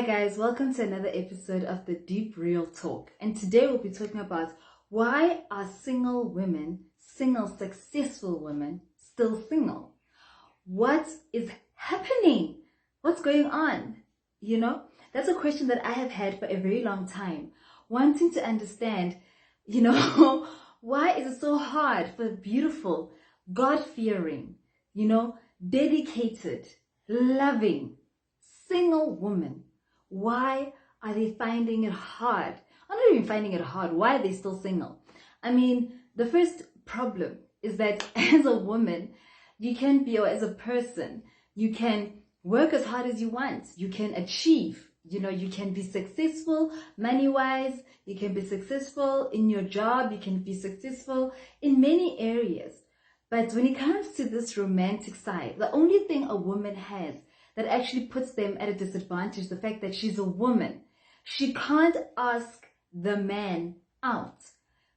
Hi guys, welcome to another episode of the Deep Real Talk. And today we'll be talking about why are single women, single successful women, still single? What is happening? What's going on? That's a question that I have had for a very long time, wanting to understand, why is it so hard for beautiful, God-fearing, dedicated, loving, single women? Why are they finding it hard? I'm not even finding it hard. Why are they still single? I mean, the first problem is that as a woman, you can be, or as a person, you can work as hard as you want. You can achieve, you can be successful money-wise. You can be successful in your job. You can be successful in many areas. But when it comes to this romantic side, the only thing a woman has that actually puts them at a disadvantage, the fact that she's a woman. She can't ask the man out.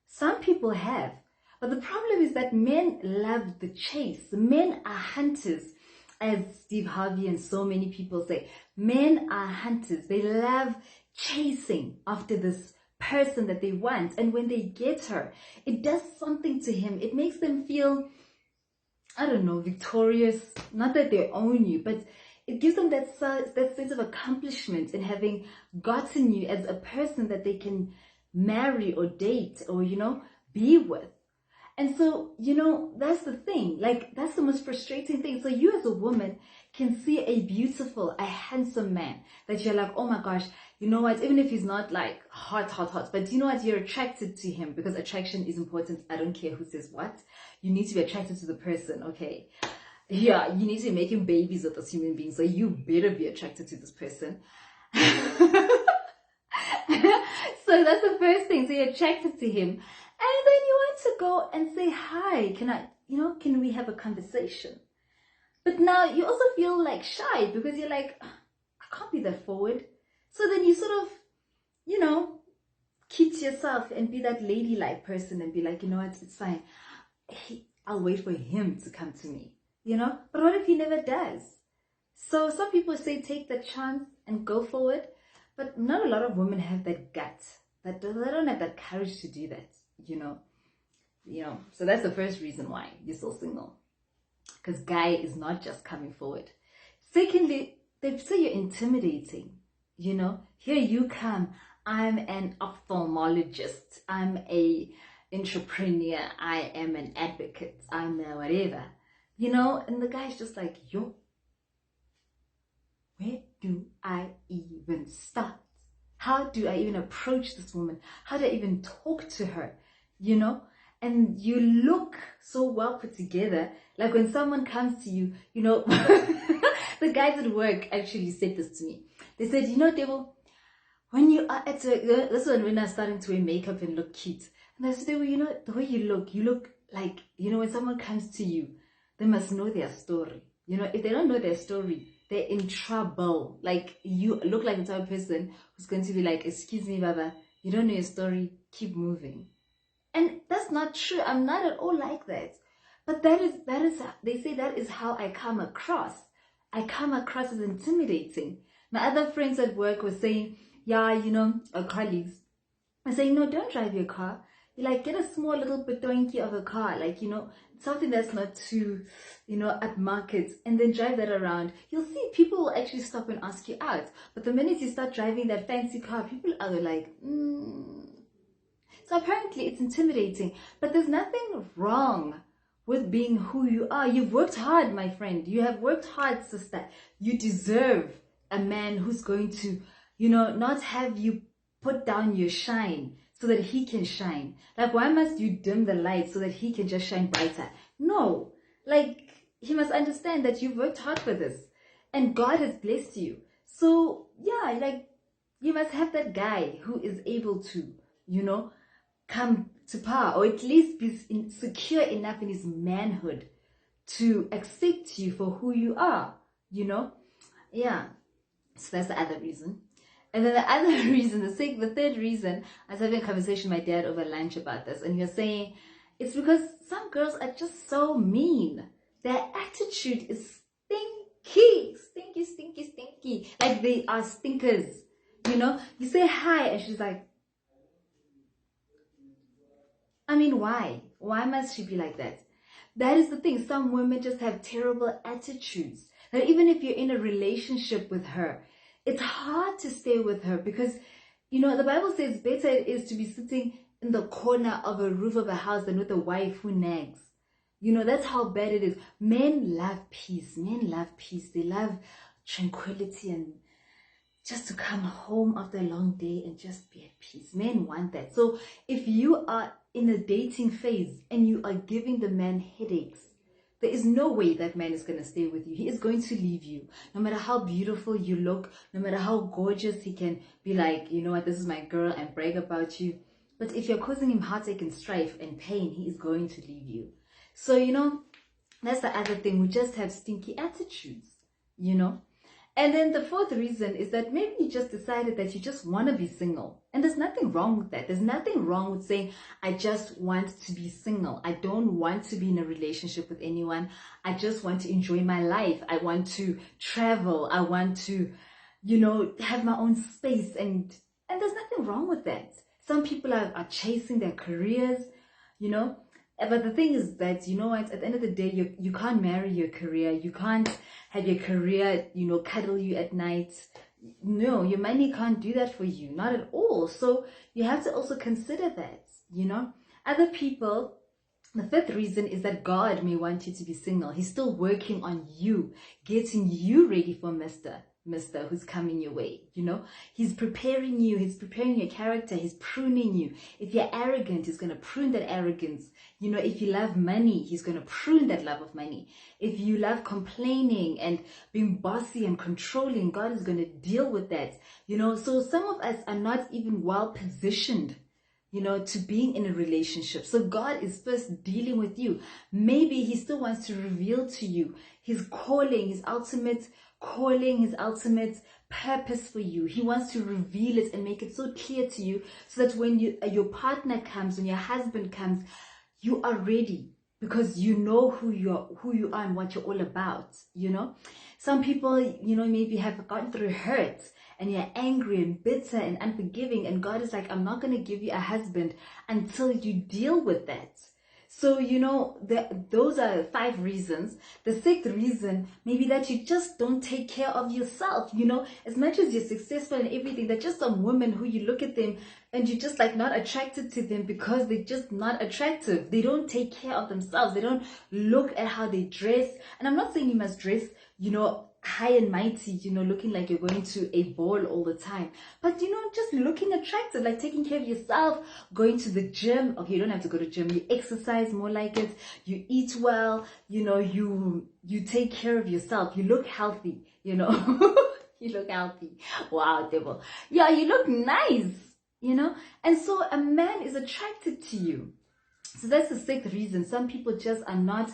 Some people have, but the problem is that men love the chase. Men are hunters, as Steve Harvey and so many people say. Men are hunters. They love chasing after this person that they want. And when they get her, it does something to him. It makes them feel, I don't know, victorious. Not that they own you, but it gives them that sense of accomplishment in having gotten you as a person that they can marry or date or, be with. And so, that's the thing. Like, that's the most frustrating thing. So you as a woman can see a beautiful, a handsome man that you're like, oh my gosh, you know what? Even if he's not like hot, but you know what? You're attracted to him because attraction is important. I don't care who says what. You need to be attracted to the person, okay? Yeah, you need to be making babies with this human being, so you better be attracted to this person. So that's the first thing. So you're attracted to him, and then you want to go and say, hi, can we have a conversation? But now you also feel like shy because you're like, I can't be that forward. So then you sort of, keep to yourself and be that ladylike person and be like, you know what, it's fine. I'll wait for him to come to me. But what if he never does? So some people say take the chance and go forward, but not a lot of women have that gut. That they don't have that courage to do that, So that's the first reason why you're still single, because guy is not just coming forward. Secondly, they say you're intimidating. Here you come. I'm an ophthalmologist. I'm a entrepreneur. I am an advocate. I'm a whatever. And the guy's just like, yo, where do I even start? How do I even approach this woman? How do I even talk to her? And you look so well put together. Like when someone comes to you, the guys at work actually said this to me. They said, Devil, when you are at this one when I'm starting to wear makeup and look cute. And I said, Devil, the way you look like, when someone comes to you, they must know their story. If they don't know their story, they're in trouble. Like, you look like the type of person who's going to be like, excuse me, Baba, you don't know your story, keep moving. And that's not true. I'm not at all like that. But that is, they say that is how I come across. I come across as intimidating. My other friends at work were saying, yeah, our colleagues are saying, no, don't drive your car. You get a small little donkey of a car, something that's not too, upmarket, and then drive that around. You'll see people will actually stop and ask you out. But the minute you start driving that fancy car, people are like, So apparently it's intimidating, but there's nothing wrong with being who you are. You've worked hard, my friend. You have worked hard, sister. You deserve a man who's going to, not have you put down your shine so that he can shine. Like, why must you dim the light so that he can just shine brighter? No, he must understand that you've worked hard for this and God has blessed you. So yeah, you must have that guy who is able to, come to power, or at least be secure enough in his manhood to accept you for who you are, Yeah, so that's the other reason. And then the other reason, the third reason, I was having a conversation with my dad over lunch about this, and he was saying, it's because some girls are just so mean. Their attitude is stinky. stinky. Like they are stinkers. You know, you say hi and she's like, I mean, why? Why must she be like that? That is the thing. Some women just have terrible attitudes. That even if you're in a relationship with her, it's hard to stay with her because, you know, the Bible says better it is to be sitting in the corner of a roof of a house than with a wife who nags. You know, that's how bad it is. Men love peace. Men love peace. They love tranquility and just to come home after a long day and just be at peace. Men want that. So if you are in a dating phase and you are giving the man headaches, there is no way that man is going to stay with you. He is going to leave you. No matter how beautiful you look, no matter how gorgeous he can be like, you know what, this is my girl, and brag about you. But if you're causing him heartache and strife and pain, he is going to leave you. So, you know, that's the other thing. We just have stinky attitudes, you know. And then the fourth reason is that maybe you just decided that you just want to be single. And there's nothing wrong with that. There's nothing wrong with saying, I just want to be single. I don't want to be in a relationship with anyone. I just want to enjoy my life. I want to travel. I want to, you know, have my own space. And there's nothing wrong with that. Some people are chasing their careers, you know. But the thing is that, you know what, at the end of the day, you can't marry your career. You can't have your career, you know, cuddle you at night. No, your money can't do that for you. Not at all. So you have to also consider that, you know. Other people, the fifth reason is that God may want you to be single. He's still working on you, getting you ready for Mr. who's coming your way, you know. He's preparing you. He's preparing your character. He's pruning you. If you're arrogant, he's going to prune that arrogance. You know, if you love money, he's going to prune that love of money. If you love complaining and being bossy and controlling, God is going to deal with that, you know. So some of us are not even well positioned, you know, to being in a relationship. So God is first dealing with you. Maybe he still wants to reveal to you his calling, his ultimate calling, his ultimate purpose for you. He wants to reveal it and make it so clear to you so that when your partner comes, when your husband comes, you are ready because you know who you are and what you're all about, you know. Some people, you know, maybe have gone through hurt and you're angry and bitter and unforgiving, and God is like, I'm not going to give you a husband until you deal with that. So, you know, those are 5 reasons. The 6th reason, maybe that you just don't take care of yourself, you know, as much as you're successful and everything. They're just some women who you look at them and you're just like not attracted to them because they're just not attractive. They don't take care of themselves. They don't look at how they dress. And I'm not saying you must dress, you know, high and mighty, you know, looking like you're going to a ball all the time, but you know, just looking attractive, like taking care of yourself, going to the gym. Okay, you don't have to go to gym. You exercise more like it. You eat well. You know, you take care of yourself. You look healthy. You know, you look healthy. Wow, devil. Yeah, you look nice. You know, and so a man is attracted to you. So that's the 6th reason. Some people just are not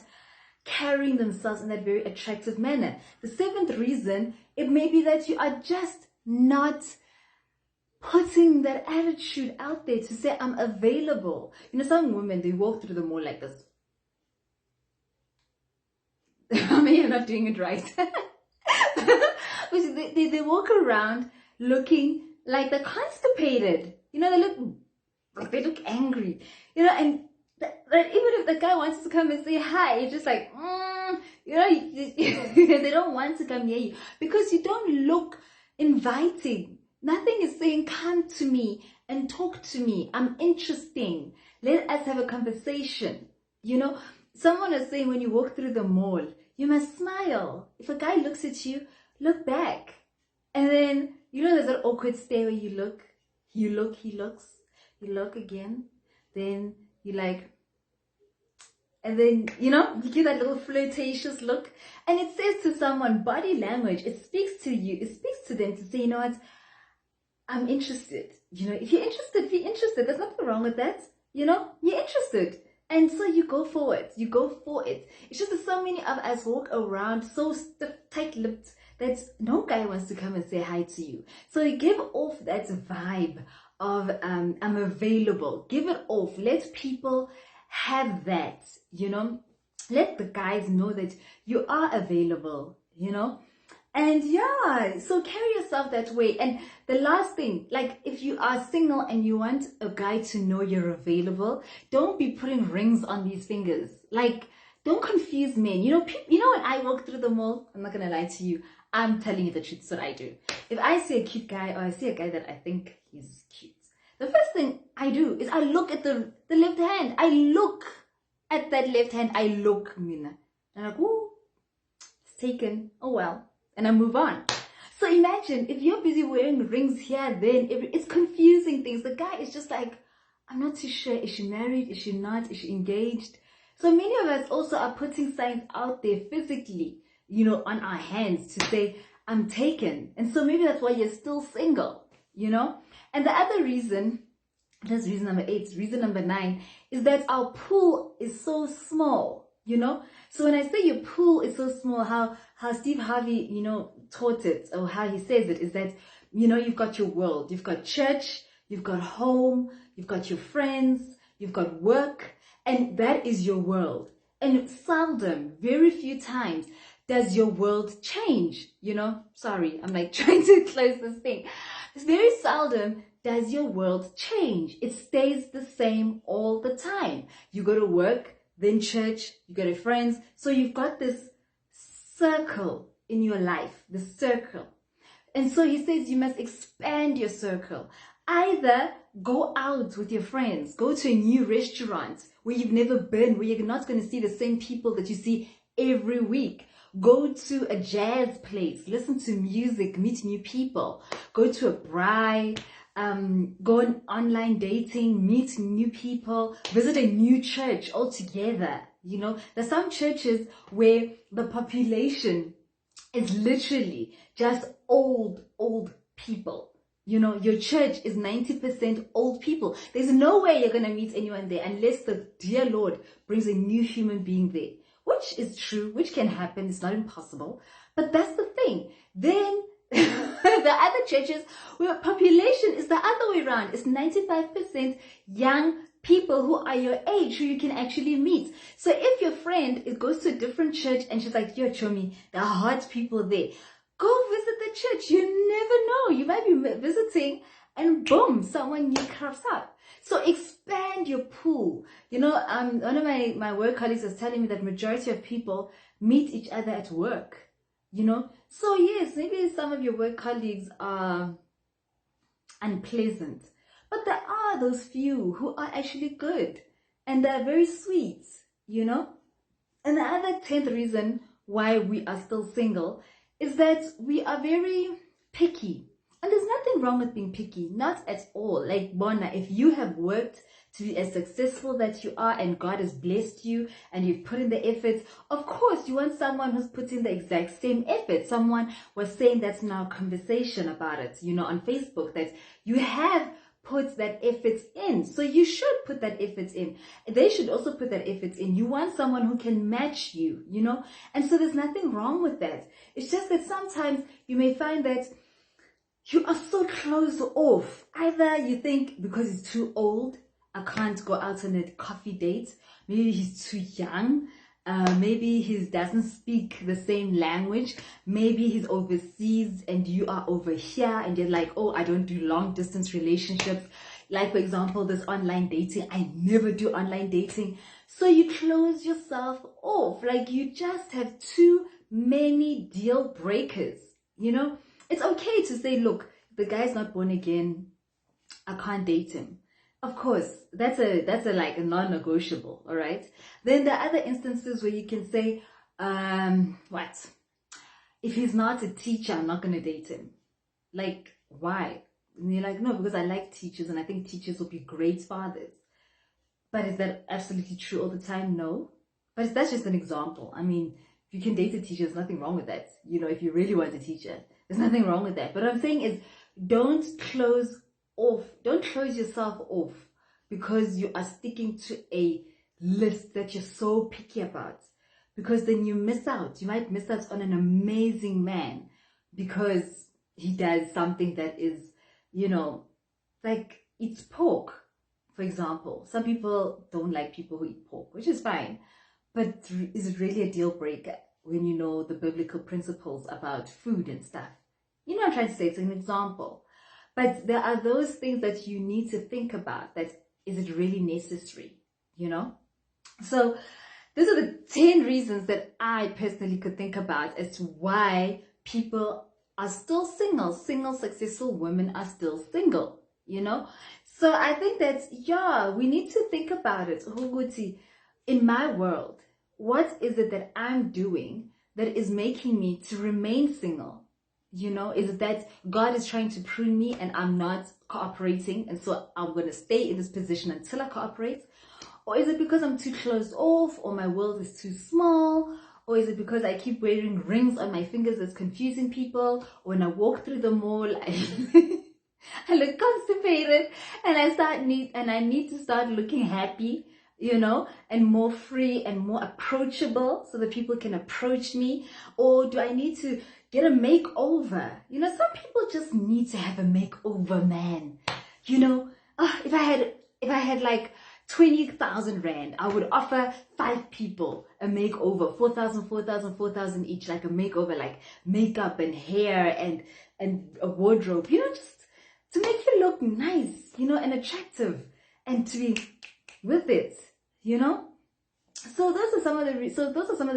carrying themselves in that very attractive manner. The 7th reason, it may be that you are just not putting that attitude out there to say, I'm available. You know, some women, they walk through the mall like this. I mean, you're not doing it right. they walk around looking like they're constipated. You know, they look angry. You know, and that even if the guy wants to come and say hi, you're just like, you know, they don't want to come near you because you don't look inviting. Nothing is saying, come to me and talk to me. I'm interesting. Let us have a conversation. You know, someone is saying when you walk through the mall, you must smile. If a guy looks at you, look back. And then, you know, there's that awkward stare where you look, he looks, you look again, then you like, and then, you know, you give that little flirtatious look. And it says to someone, body language, it speaks to you, it speaks to them to say, you know what, I'm interested. You know, if you're interested, be interested. There's nothing wrong with that. You know, you're interested. And so you go for it. You go for it. It's just that so many of us walk around so stiff, tight-lipped that no guy wants to come and say hi to you. So you give off that vibe of I'm available. Give it off. Let people have that, you know. Let the guys know that you are available, you know. And yeah, so carry yourself that way. And the last thing, like if you are single and you want a guy to know you're available, don't be putting rings on these fingers. Like, don't confuse men. You know when I walk through the mall, I'm not gonna lie to you, I'm telling you the truth. That's what I do. If I see a cute guy or I see a guy that I think he's cute, the first thing I do is I look at the left hand. I look at that left hand. I look, Mina. And I'm like, ooh, it's taken. Oh well. And I move on. So imagine if you're busy wearing rings here, then it's confusing things. The guy is just like, I'm not too sure. Is she married? Is she not? Is she engaged? So many of us also are putting signs out there physically, on our hands to say, I'm taken. And so maybe that's why you're still single, And the other reason, that's reason number 8, reason number 9, is that our pool is so small, So when I say your pool is so small, how Steve Harvey, taught it, or how he says it, is that, you've got your world, you've got church, you've got home, you've got your friends, you've got work, and that is your world. And seldom, very few times, does your world change, Sorry, I'm like trying to close this thing. It's very seldom does your world change. It stays the same all the time. You go to work, then church, you go to friends. So you've got this circle in your life, the circle. And so he says you must expand your circle. Either go out with your friends, go to a new restaurant where you've never been, where you're not going to see the same people that you see every week. Go to a jazz place, listen to music, meet new people. Go to a braai, go on online dating, meet new people, visit a new church altogether. There's some churches where the population is literally just old people. Your church is 90% old people. There's no way you're going to meet anyone there unless the dear Lord brings a new human being there, which is true, which can happen. It's not impossible. But that's the thing. Then the other churches where population is the other way around. It's 95% young people who are your age, who you can actually meet. So if your friend goes to a different church and she's like, yo, Chomi, there are hot people there, go visit the church. You never know. You might be visiting and boom, someone new crops up. So expand your pool. One of my work colleagues was telling me that majority of people meet each other at work, So yes, maybe some of your work colleagues are unpleasant, but there are those few who are actually good and they're very sweet, And the other 10th reason why we are still single is that we are very picky. And there's nothing wrong with being picky, not at all. Like, Bona, if you have worked to be as successful that you are and God has blessed you and you've put in the effort, of course, you want someone who's put in the exact same effort. Someone was saying that's in our conversation about it, on Facebook, that you have put that effort in. So you should put that effort in. They should also put that effort in. You want someone who can match you, And so there's nothing wrong with that. It's just that sometimes you may find that you are so closed off. Either you think because he's too old, I can't go out on a coffee date. Maybe he's too young. Maybe he doesn't speak the same language. Maybe he's overseas and you are over here and you're like, oh, I don't do long distance relationships. Like, for example, this online dating. I never do online dating. So you close yourself off. Like, you just have too many deal breakers, It's okay to say, look, the guy's not born again. I can't date him. Of course, that's a like a non-negotiable, all right? Then there are other instances where you can say, what? If he's not a teacher, I'm not going to date him. Like, why? And you're like, no, because I like teachers and I think teachers will be great fathers. But is that absolutely true all the time? No. But that's just an example. I mean, if you can date a teacher, there's nothing wrong with that. If you really want a teacher, there's nothing wrong with that. But what I'm saying is, don't close yourself off because you are sticking to a list that you're so picky about, because then you miss out. You might miss out on an amazing man because he does something that is, like eats pork, for example. Some people don't like people who eat pork, which is fine, but is it really a deal breaker? when you know the biblical principles about food and stuff. You know what I'm trying to say? It's an example. But there are those things that you need to think about, that is it really necessary, you know? So these are the 10 reasons that I personally could think about as to why people are still single. Single, successful women are still single, you know? So I think that, yeah, we need to think about it. In my world, what is it that I'm doing that is making me to remain single? You know, is it that God is trying to prune me and I'm not cooperating, and so I'm going to stay in this position until I cooperate? Or is it because I'm too closed off, or my world is too small? Or is it because I keep wearing rings on my fingers that's confusing people? Or when I walk through the mall, I look constipated, and I need to start looking happy, you know, and more free and more approachable so that people can approach me? Or do I need to get a makeover? You know, some people just need to have a makeover, man. You know, if I had like 20,000 rand, I would offer 5 people a makeover, 4,000 each, like a makeover, like makeup and hair and a wardrobe, you know, just to make you look nice, you know, and attractive, and to be with it, you know. So those are some of the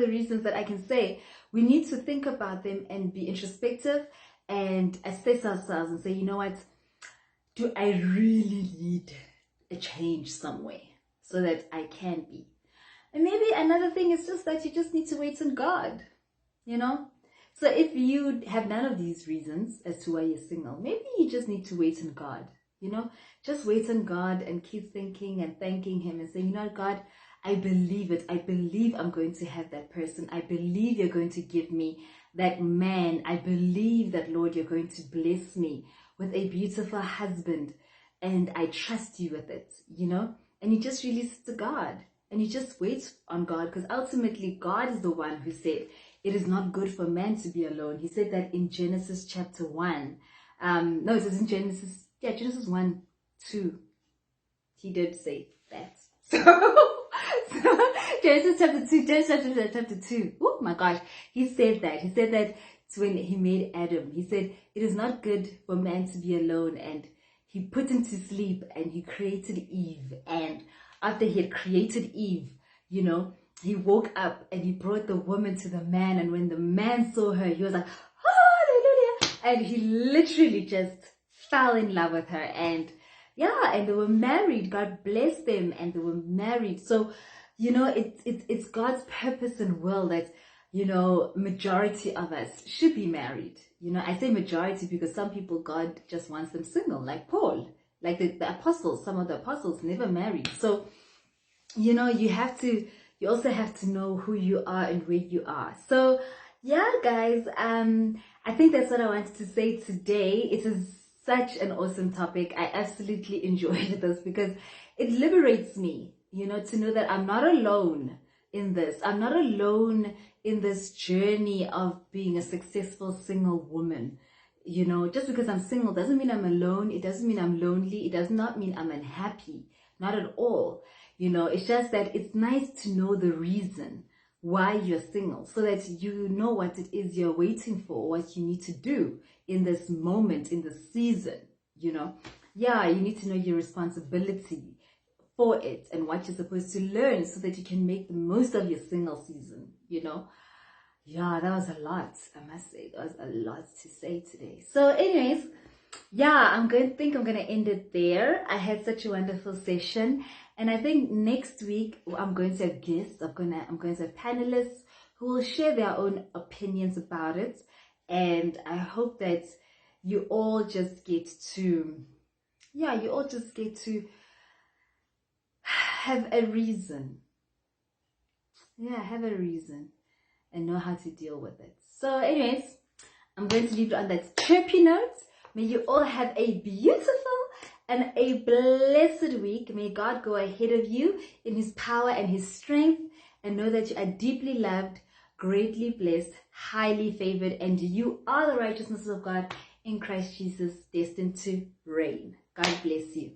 reasons that I can say we need to think about them and be introspective and assess ourselves and say, you know what, do I really need a change somewhere so that I can be? And maybe another thing is just that you just need to wait on God, you know. So if you have none of these reasons as to why you're single, maybe you just need to wait on God, you know. Just wait on God and keep thinking and thanking Him and say, you know, God, I believe it. I believe I'm going to have that person. I believe you're going to give me that man. I believe that, Lord, you're going to bless me with a beautiful husband, and I trust you with it, you know. And you just release it to God, and you just wait on God, because ultimately God is the one who said it is not good for man to be alone. He said that in Genesis chapter 1. No, it is in Genesis 1:2. He did say that. So Genesis chapter 2. Oh my gosh. He said that. He said that when he made Adam. He said, it is not good for man to be alone. And he put him to sleep, and he created Eve. And after he had created Eve, you know, he woke up and he brought the woman to the man. And when the man saw her, he was like, hallelujah. And he literally just fell in love with her. And yeah, and they were married. God blessed them, and they were married. So, you know, it's God's purpose and will that, you know, majority of us should be married. You know, I say majority because some people, God just wants them single, like Paul, like the apostles. Some of the apostles never married. So, you know, you also have to know who you are and where you are. So yeah, guys, I think that's what I wanted to say today. It is such an awesome topic. I absolutely enjoyed this because it liberates me, you know, to know that I'm not alone in this. I'm not alone in this journey of being a successful single woman. You know, just because I'm single doesn't mean I'm alone. It doesn't mean I'm lonely. It does not mean I'm unhappy. Not at all. You know, it's just that it's nice to know the reason why you're single, so that you know what it is you're waiting for, what you need to do in this moment, in this season, you know. Yeah, you need to know your responsibility for it and what you're supposed to learn so that you can make the most of your single season, you know. Yeah, that was a lot, I must say. That was a lot to say today. So anyways, yeah, I'm going to end it there. I had such a wonderful session, and I think next week I'm going to have guests. I'm going to have panelists who will share their own opinions about it, and I hope that you all just get to have a reason. Yeah, have a reason and know how to deal with it. So anyways, I'm going to leave it on that chirpy note. May you all have a beautiful and a blessed week. May God go ahead of you in His power and His strength, and know that you are deeply loved, greatly blessed, highly favored, and you are the righteousness of God in Christ Jesus, destined to reign. God bless you.